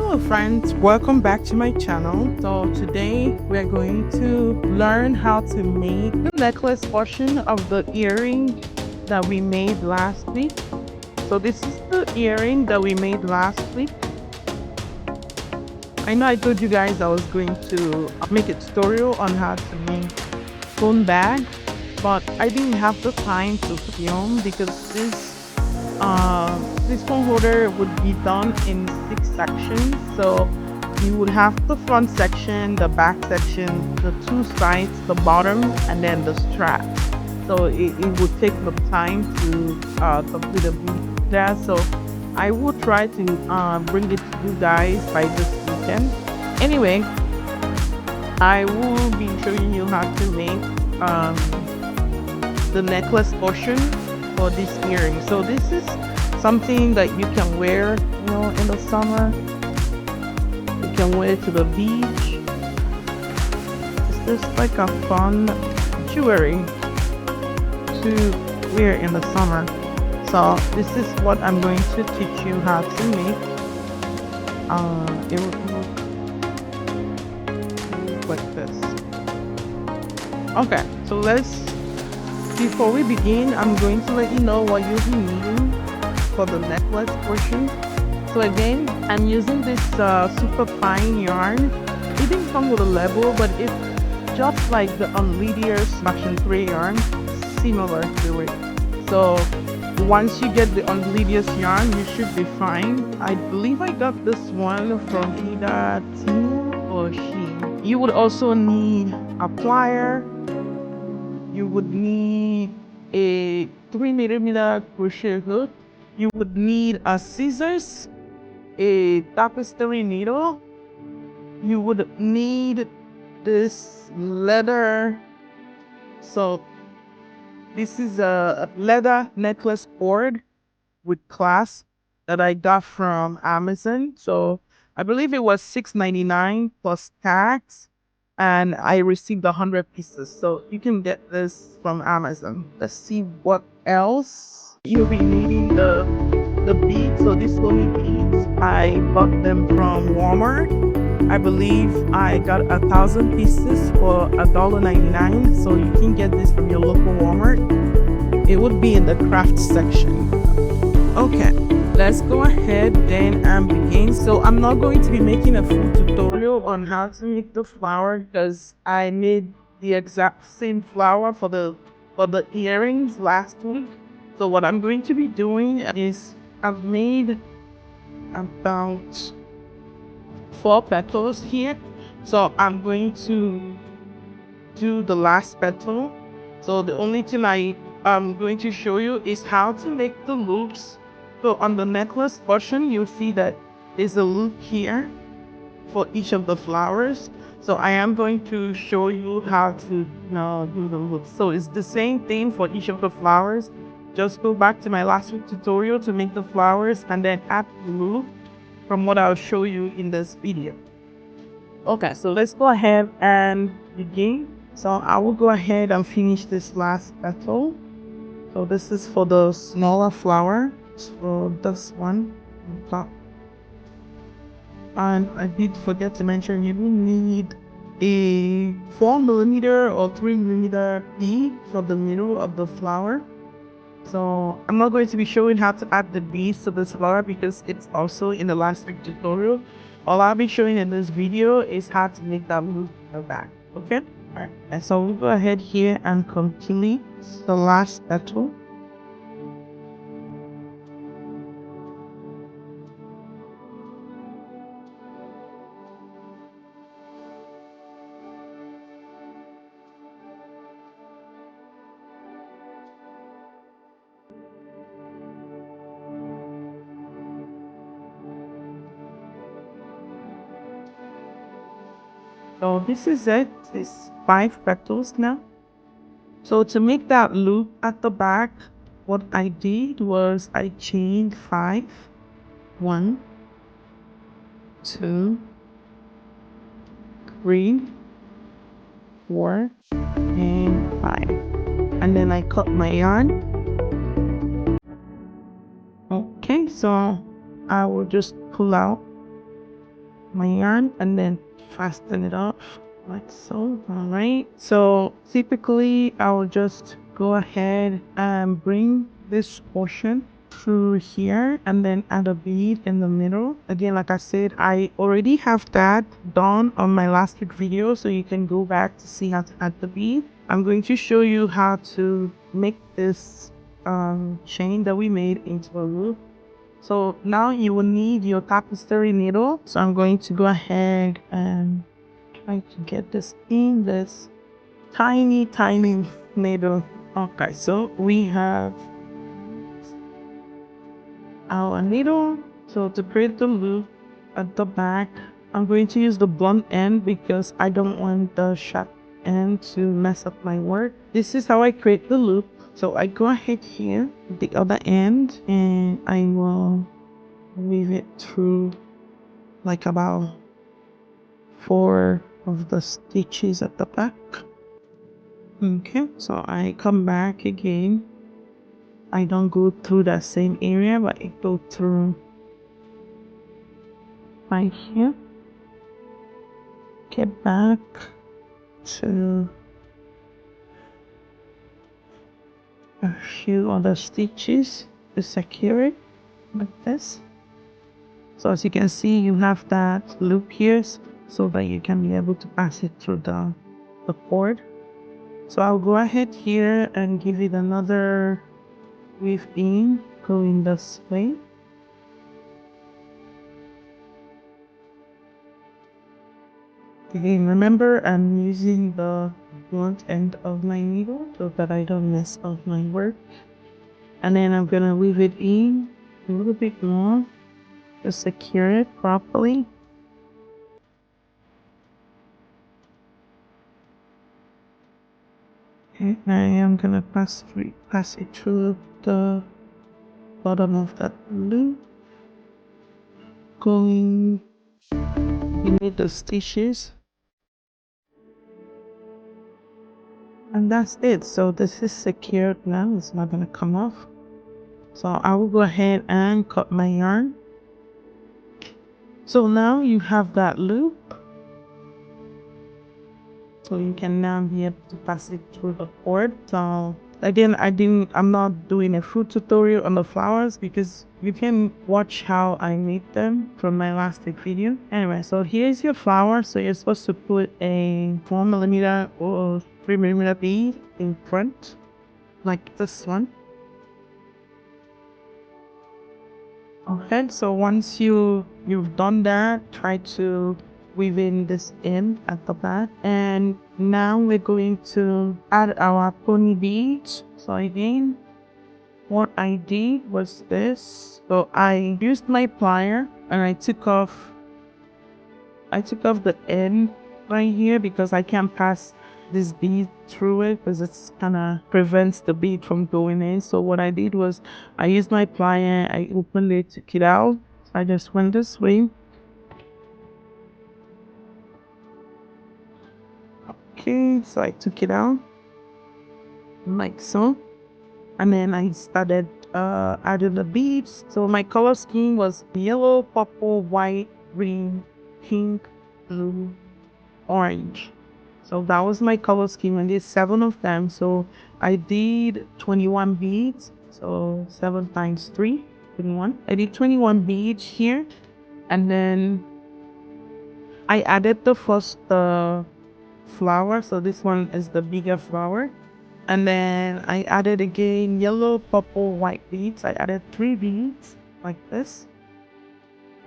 Hello friends, welcome back to my channel. So today we're going to learn how to make the necklace portion of the earring that we made last week. So this is the earring that we made last week. I know I told you guys I was going to make a tutorial on how to make phone bag, but I didn't have the time to film because this phone holder would be done in 6 sections. So you would have the front section, the back section, the two sides, the bottom, and then the strap. So it would take some time to complete a video there. So I will try to bring it to you guys by this weekend. Anyway, I will be showing you how to make the necklace portion for this earring. So this is something that you can wear, in the summer. You can wear it to the beach. It's just like a fun jewelry to wear in the summer. So this is what I'm going to teach you how to make. It will look like this. Okay, so before we begin, I'm going to let you know what you'll be needing for the necklace portion. So again, I'm using this super fine yarn. It didn't come with a label, but it's just like the Unleaders Fashion 3 yarn, similar to it. So once you get the Unleaders yarn, you should be fine. I believe I got this one from either Team or Shein. You would also need a plier. You would need a 3mm crochet hook. You would need a scissors, a tapestry needle. You would need this leather. So this is a leather necklace board with clasp that I got from Amazon. So I believe it was $6.99 plus tax, and I received 100 pieces. So you can get this from Amazon. Let's see what else. You'll be needing the beads. So these little beads, I bought them from Walmart. I believe I got 1,000 pieces for $1.99. So you can get this from your local Walmart. It would be in the craft section. Okay, let's go ahead then and begin. So I'm not going to be making a full tutorial on how to make the flower because I made the exact same flower for the earrings last week. So what I'm going to be doing is I've made about 4 petals here. So I'm going to do the last petal. So the only thing I'm going to show you is how to make the loops. So on the necklace portion, you'll see that there's a loop here for each of the flowers. So I am going to show you how to do the loops. So it's the same thing for each of the flowers. Just go back to my last week tutorial to make the flowers and then add the loop from what I'll show you in this video. Okay, so let's go ahead and begin. So I will go ahead and finish this last petal. So this is for the smaller flower. So this one on top. And I did forget to mention you will need a 4mm or 3mm bead for the middle of the flower. So I'm not going to be showing how to add the beads to this flower because it's also in the last week tutorial. All I'll be showing in this video is how to make that loop in the back. Okay? Alright. And so we'll go ahead here and complete the last petal. So this is it. It's 5 petals now. So to make that loop at the back, what I did was I chained 5. 1, 2, 3, 4, and 5. And then I cut my yarn. Okay, so I will just pull out my yarn and then fasten it off like so. All right, so typically I'll just go ahead and bring this portion through here and then add a bead in the middle. Again, like I said, I already have that done on my last week video, so you can go back to see how to add the bead. I'm going to show you how to make this chain that we made into a loop. So now you will need your tapestry needle. So I'm going to go ahead and try to get this in this tiny needle. Okay, so we have our needle. So to create the loop at the back, I'm going to use the blunt end because I don't want the sharp end to mess up my work. This is how I create the loop. So I go ahead here, the other end, and I will weave it through like about 4 of the stitches at the back. Okay, so I come back again. I don't go through that same area, but I go through right here. Get back to a few other stitches to secure it like this. So as you can see, you have that loop here so that you can be able to pass it through the cord. So I'll go ahead here and give it another weave in going this way. Again, remember I'm using the blunt end of my needle so that I don't mess up my work. And then I'm gonna weave it in a little bit more to secure it properly. Okay, I am gonna pass it through the bottom of that loop, going beneath the stitches. And that's it. So this is secured now. It's not gonna come off. So I will go ahead and cut my yarn. So now you have that loop. So you can now be able to pass it through the cord. So again, I'm not doing a full tutorial on the flowers because you can watch how I made them from my last video. Anyway, so here's your flower. So you're supposed to put a 4mm or 3mm bead in front, like this one. Okay, so once you've done that, try to weave in this in at the back. And now we're going to add our pony beads. So again, what I did was this. So I used my plier and I took off the end right here because I can't pass this bead through it because it's kind of prevents the bead from going in. So what I did was I used my plier, I opened it, took it out. I just went this way. Okay, so I took it out like so, and then I started adding the beads. So my color scheme was yellow, purple, white, green, pink, blue, orange. So that was my color scheme, and there's 7 of them. So I did 21 beads. So 7 times 3, 21. I did 21 beads here, and then I added the first flower. So this one is the bigger flower, and then I added again yellow, purple, white beads. I added 3 beads like this.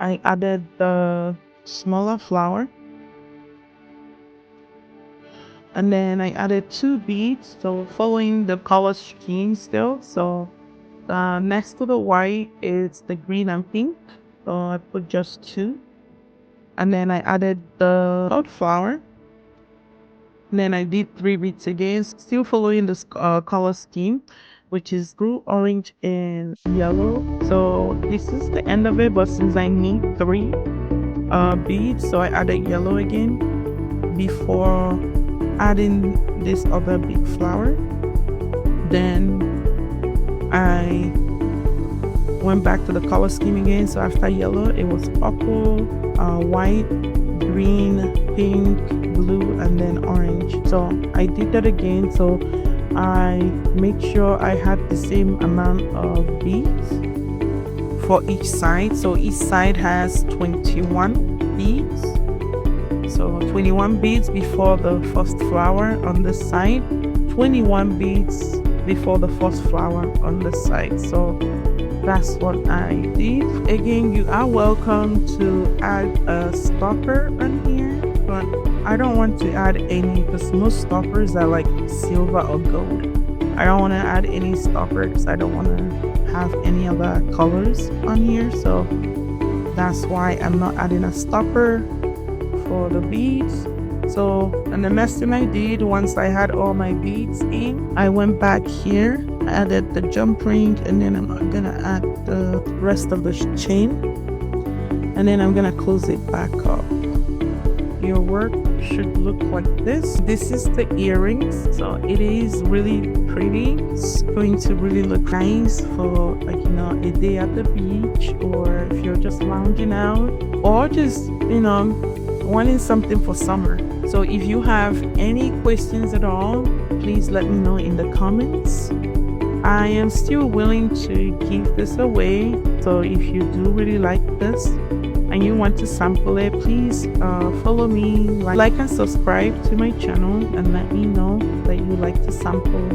I added the smaller flower, and then I added 2 beads, so following the color scheme still. So next to the white is the green and pink, so I put just 2. And then I added the third flower, and then I did 3 beads again, still following this color scheme, which is blue, orange, and yellow. So this is the end of it, but since I need 3 beads, so I added yellow again before adding this other big flower. Then I went back to the color scheme again. So after yellow, it was purple, white, green, pink, blue, and then orange. So I did that again. So I make sure I had the same amount of beads for each side. So each side has 21 beads. So 21 beads before the first flower on the side, 21 beads before the first flower on the side. So that's what I did. Again, you are welcome to add a stopper on here, but I don't want to add any because most stoppers are like silver or gold. I don't want to add any stoppers. I don't want to have any other colors on here, so that's why I'm not adding a stopper for the beads. So, and the next thing I did once I had all my beads in, I went back here, added the jump ring, and then I'm gonna add the rest of the chain, and then I'm gonna close it back up. Your work should look like this. This is the earrings, so it is really pretty. It's going to really look nice for, like, you know, a day at the beach, or if you're just lounging out, or just, you know, wanting something for summer. So if you have any questions at all, please let me know in the comments. I am still willing to give this away, so if you do really like this and you want to sample it, please follow me, like and subscribe to my channel, and let me know that you like to sample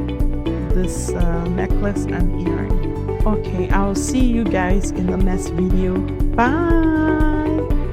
this necklace and earring. Okay, I'll see you guys in the next video. Bye.